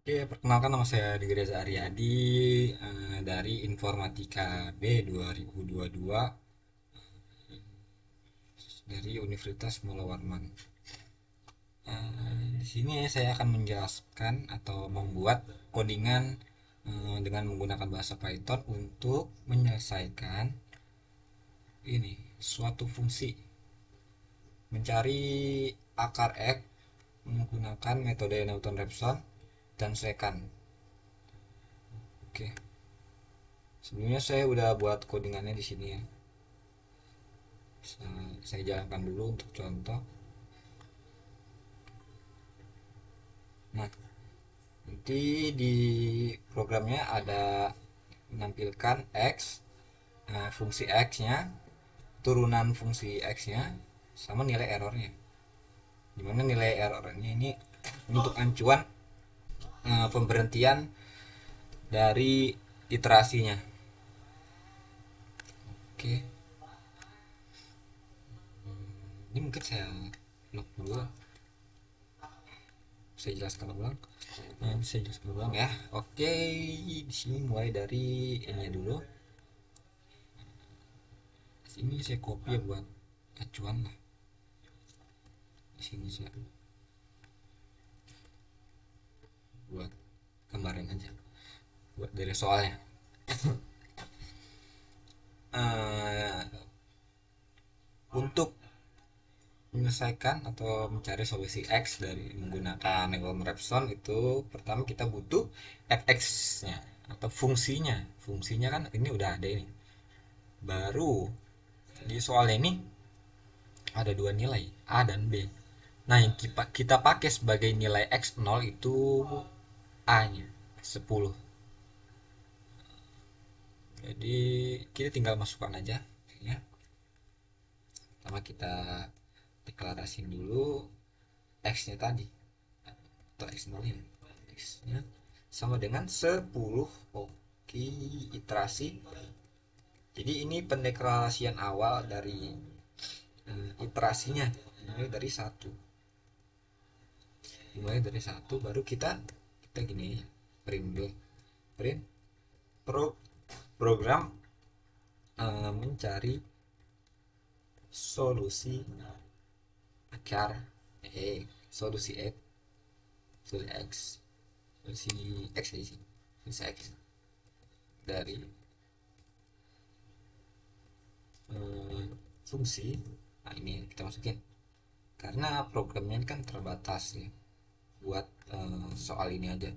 Oke, perkenalkan nama saya Diki Reza Aryadi dari Informatika B 2022 dari Universitas Mula Warman. Di sini saya akan menjelaskan atau membuat codingan dengan menggunakan bahasa Python untuk menyelesaikan ini suatu fungsi, mencari akar X menggunakan metode Newton-Raphson dan secant. Oke, sebelumnya saya udah buat codingannya di sini ya. Saya jalankan dulu untuk contoh. Nah, nanti di programnya ada menampilkan X, fungsi X-nya, turunan fungsi X-nya, sama nilai errornya. Dimana nilai errornya ini untuk acuan pemberhentian dari iterasinya. Oke, ini mungkin saya log dulu. Saya jelaskan ulang. Bisa jelaskan ulang ya. Oke, di sini mulai dari ini dulu. Ini saya copy ya buat acuan lah. Di sini saya buat gambaran aja, buat dari soalnya. uh, untuk menyelesaikan atau mencari solusi X dari menggunakan Newton-Raphson itu pertama kita butuh fx-nya atau fungsinya kan ini udah ada ini. Baru di soal ini ada dua nilai A dan B. Nah, yang kita pakai sebagai nilai X0 itu A-nya 10. Jadi kita tinggal masukkan aja ya. Pertama kita deklarasiin dulu X-nya tadi atau X0 nya. X-nya sama dengan 10. Oke, iterasi. Jadi ini pendeklarasian awal dari iterasinya. Mulai dari satu. Mulai dari satu baru kita gini ya. Print dulu. Print program mencari solusi akar solusi X, solusi X, solusi X aja sih, solusi X dari fungsi. Nah, ini kita masukin karena programnya kan terbatas ya, buat soal ini aja.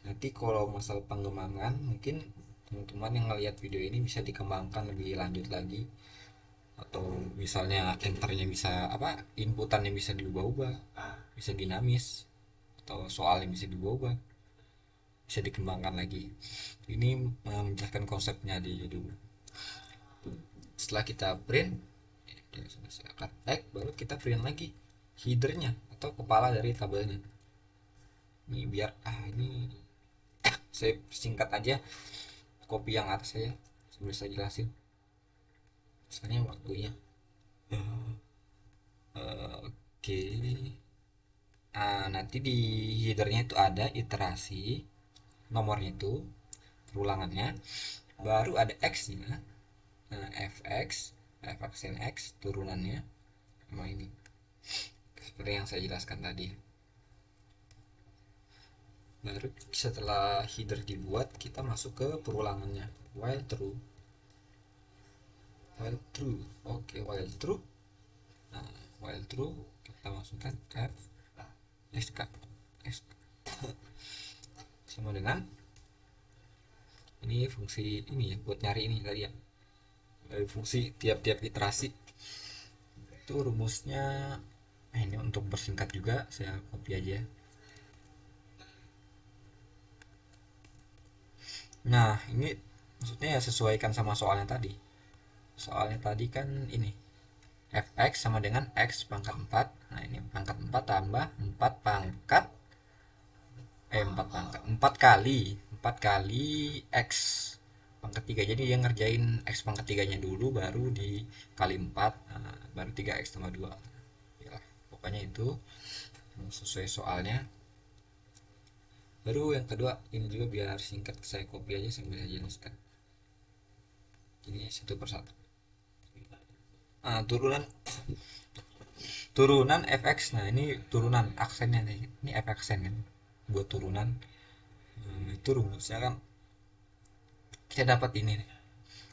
Nanti kalau masalah pengembangan mungkin teman-teman yang ngelihat video ini bisa dikembangkan lebih lanjut lagi, atau misalnya enternya bisa apa, inputannya bisa diubah-ubah, bisa dinamis, atau soalnya bisa diubah-ubah, bisa dikembangkan lagi. Ini menjelaskan konsepnya di dulu. Setelah kita print akar X, baru kita print lagi headernya atau kepala dari tabelnya. Ini biar ini saya singkat aja, copy yang atas saya sambil saya jelasin misalnya waktunya. Oke. Nanti di headernya itu ada iterasi nomornya itu perulangannya, baru ada X nya, fx fx x turunannya sama ini seperti yang saya jelaskan tadi. Baru setelah header dibuat kita masuk ke perulangannya, while true. Oke, while true. Nah, while true kita masukkan f sk sama dengan ini fungsi ini ya, buat nyari ini tadi ya, dari fungsi tiap-tiap iterasi itu rumusnya. Ini untuk bersingkat juga saya copy aja. Nah, ini maksudnya ya sesuaikan sama soalnya tadi. Soalnya tadi kan ini fx sama dengan x pangkat 4. Nah, ini pangkat 4 tambah 4 pangkat 4 kali 4 kali x pangkat 3. Jadi dia ngerjain x pangkat 3 nya dulu, baru dikali 4. Nah, baru 3x tambah 2 ya, pokoknya itu sesuai soalnya. Baru yang kedua ini juga biar singkat, saya copy aja sambil saya jelaskan. Ini satu persatu. Turunan turunan fx. Nah ini turunan aksennya nih, ini f aksen kan, buat turunan. Itu rumusnya kan kita dapat ini nih.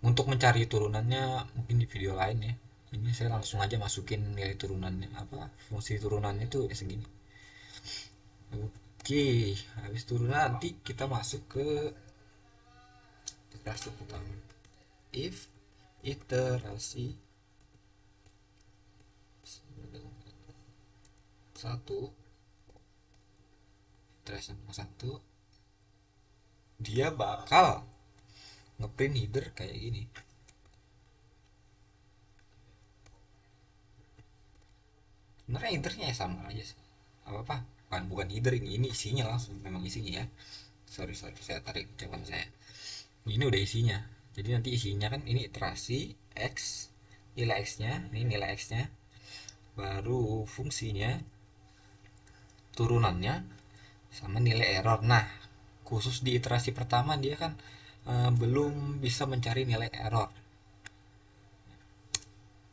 Untuk mencari turunannya mungkin di video lain ya. Ini saya langsung aja masukin nilai turunannya, apa fungsi turunannya itu ya segini. Oke, habis turunan nanti kita masuk ke iterasi pertama. If iterasi satu, iterasi satu, dia bakal ngeprint header kayak gini. Sebenarnya headernya ya sama aja sih, apa apa, bukan header, ini isinya langsung, memang isinya ya. Sorry, saya tarik ucapan saya. Ini udah isinya. Jadi nanti isinya kan ini iterasi x, nilai x nya, ini nilai x nya, baru fungsinya, turunannya, sama nilai error. Nah khusus di iterasi pertama dia kan belum bisa mencari nilai error,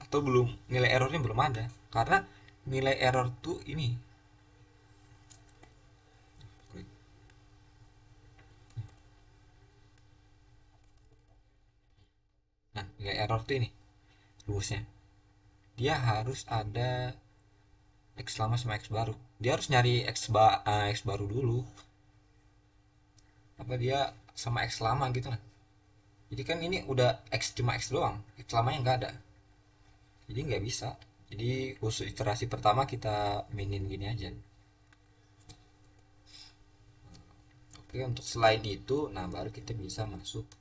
atau belum, nilai errornya belum ada, karena nilai error tuh ini. Nah nilai error tuh ini rumusnya, dia harus ada x lama sama x baru. Dia harus nyari x baru dulu, apa dia sama x lama gitu kan. Jadi kan ini udah x, cuma x doang, x lamanya nggak ada, jadi nggak bisa. Jadi khusus iterasi pertama kita mainin gini aja. Oke, untuk selain itu, nah baru kita bisa masukkan.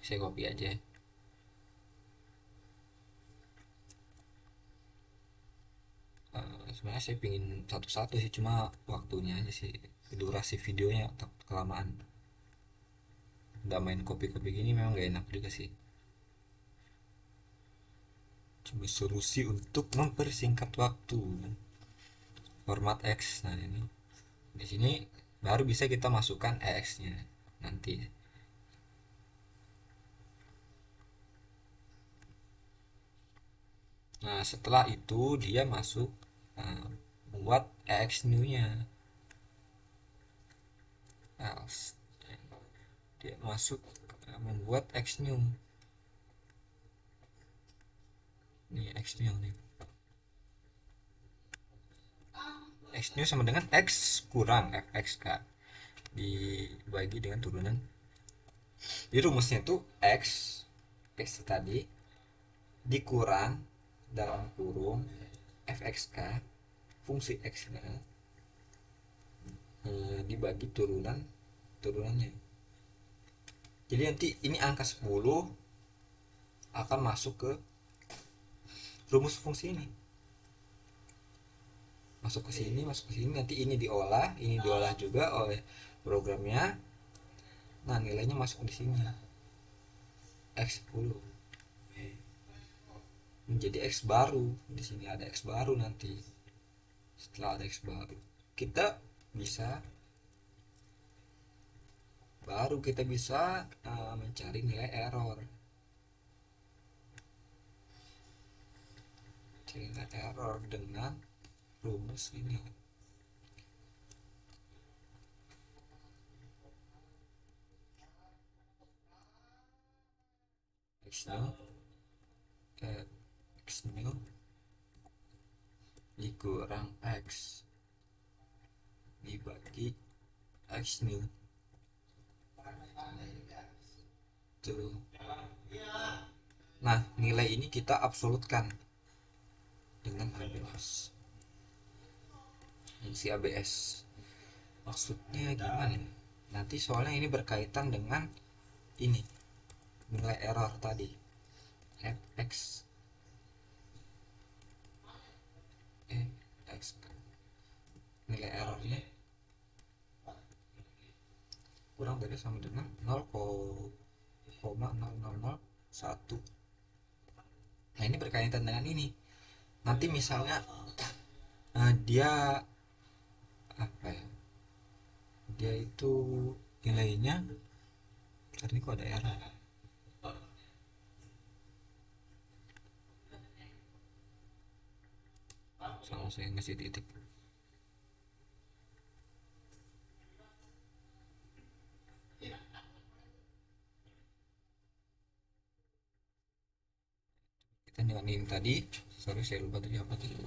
Saya copy aja. Sebenarnya saya pingin satu-satu sih, cuma waktunya aja sih, durasi videonya kelamaan. Nggak main copy-copy gini memang nggak enak juga sih. Coba solusi untuk mempersingkat waktu. Format X. Nah ini di sini baru bisa kita masukkan EX-nya nanti. Nah setelah itu dia masuk buat EX new-nya. Else dia masuk membuat X new. Nih X new nih. X new sama dengan X kurang FX kan, dibagi dengan turunan. Jadi rumusnya tuh X tadi dikurang dalam kurung fxk, fungsi x nya, dibagi turunannya. Jadi nanti ini angka 10 akan masuk ke rumus fungsi ini, masuk ke sini, nanti ini diolah juga oleh programnya. Nah nilainya masuk di sini, x10 menjadi x baru. Di sini ada x baru nanti. Setelah ada x baru, kita bisa mencari nilai error. Cari nilai error dengan rumus ini. X new dikurang x dibagi x new tuh. Nah nilai ini kita absolutkan dengan ABS, fungsi ABS. Maksudnya gimana? Nanti soalnya ini berkaitan dengan ini, nilai error tadi, fx x, nilai errornya kurang dari sama dengan 0,0001. Nah ini berkaitan dengan ini, nanti misalnya dia apa ya, dia itu nilainya, tadi kok ada error. Sama saya ngasih titik. Kita dengan ini tadi, sorry saya lupa tadi apa tadi.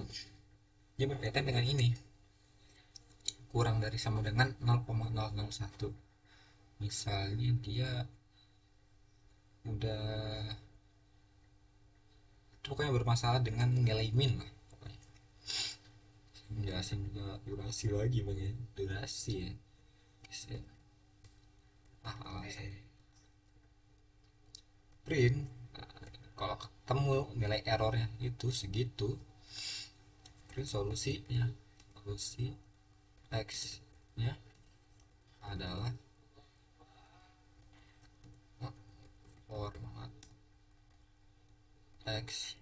Dia berkaitan dengan ini, kurang dari sama dengan 0,001. Misalnya dia udah, itu pokoknya bermasalah dengan nilai min lah pokoknya. Saya menjelasin juga durasi lagi bang ya, durasi ya. Saya, alasan print, nah, kalau ketemu nilai errornya itu segitu, print solusinya, solusi x nya adalah format x.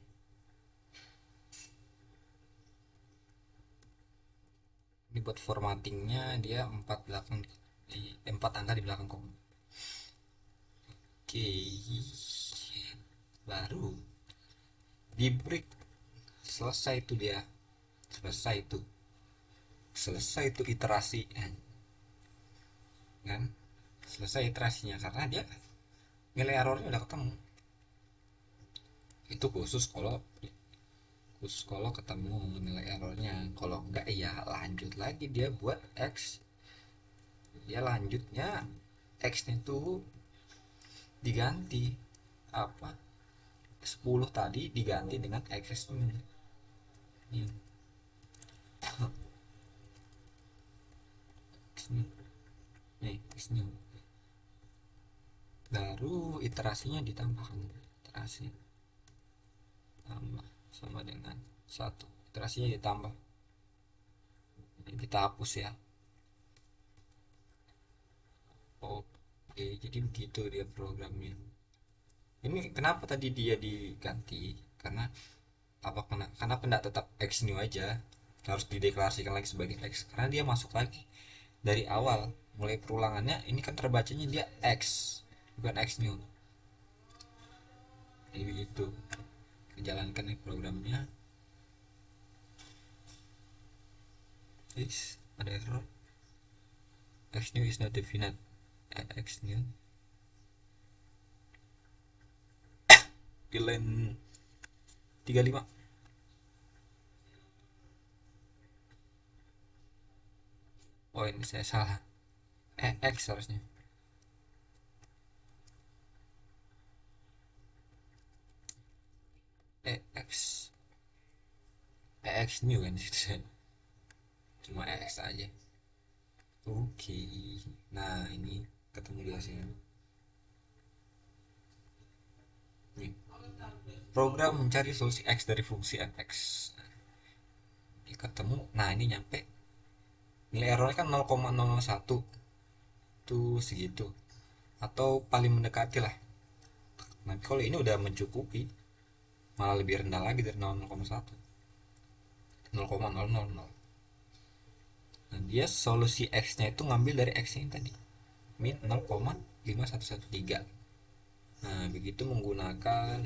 Ini buat formattingnya dia 4 belakang di 4 angka di belakang koma. Oke, baru di break, selesai itu dia, selesai itu, selesai itu iterasi kan, selesai iterasinya karena dia nilai errornya udah ketemu. Itu khusus kalau ketemu nilai errornya. Kalau enggak ya lanjut lagi dia buat x, ya lanjutnya x itu diganti apa, 10 tadi diganti dengan x ini. Nih x new, baru iterasinya ditambahkan, iterasi tambah sama dengan 1, iterasinya ditambah. Ini kita hapus ya. Oke, jadi begitu dia programnya. Ini kenapa tadi dia diganti, karena apa, karena pendak tetap x new aja harus dideklarasikan lagi sebagai x karena dia masuk lagi dari awal, mulai perulangannya ini kan terbacanya dia x bukan x new. Jadi begitu jalankan nih programnya. Ada error, x new is not defined, x new di line 35. Oh ini saya salah, x harusnya, x x new kan situ, cuma x aja. Oke, nah ini ketemu di hasilnya nih, program mencari solusi x dari fungsi fx. Ini ketemu, nah ini nyampe nilai errornya kan 0,001 tuh segitu, atau paling mendekati lah. Nah kalau ini udah mencukupi, malah lebih rendah lagi dari 0,1, 0,000. Nah dia solusi x nya itu ngambil dari x nya tadi min 0,5113. Nah begitu menggunakan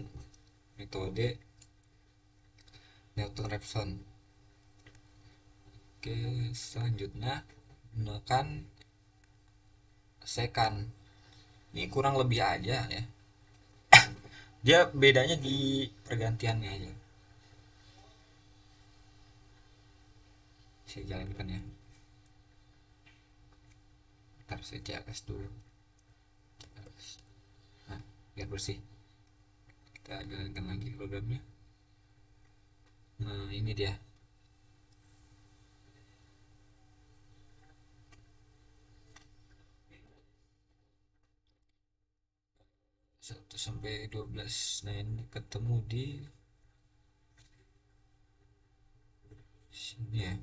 metode Newton-Raphson. Oke, selanjutnya gunakan secant. Ini kurang lebih aja ya, dia bedanya di pergantiannya aja. Saya jalankan ya, ntar saya CLS dulu. Nah biar bersih kita jalankan lagi programnya. Nah ini dia, 1 sampai 12. Nah ini ketemu di sini ya.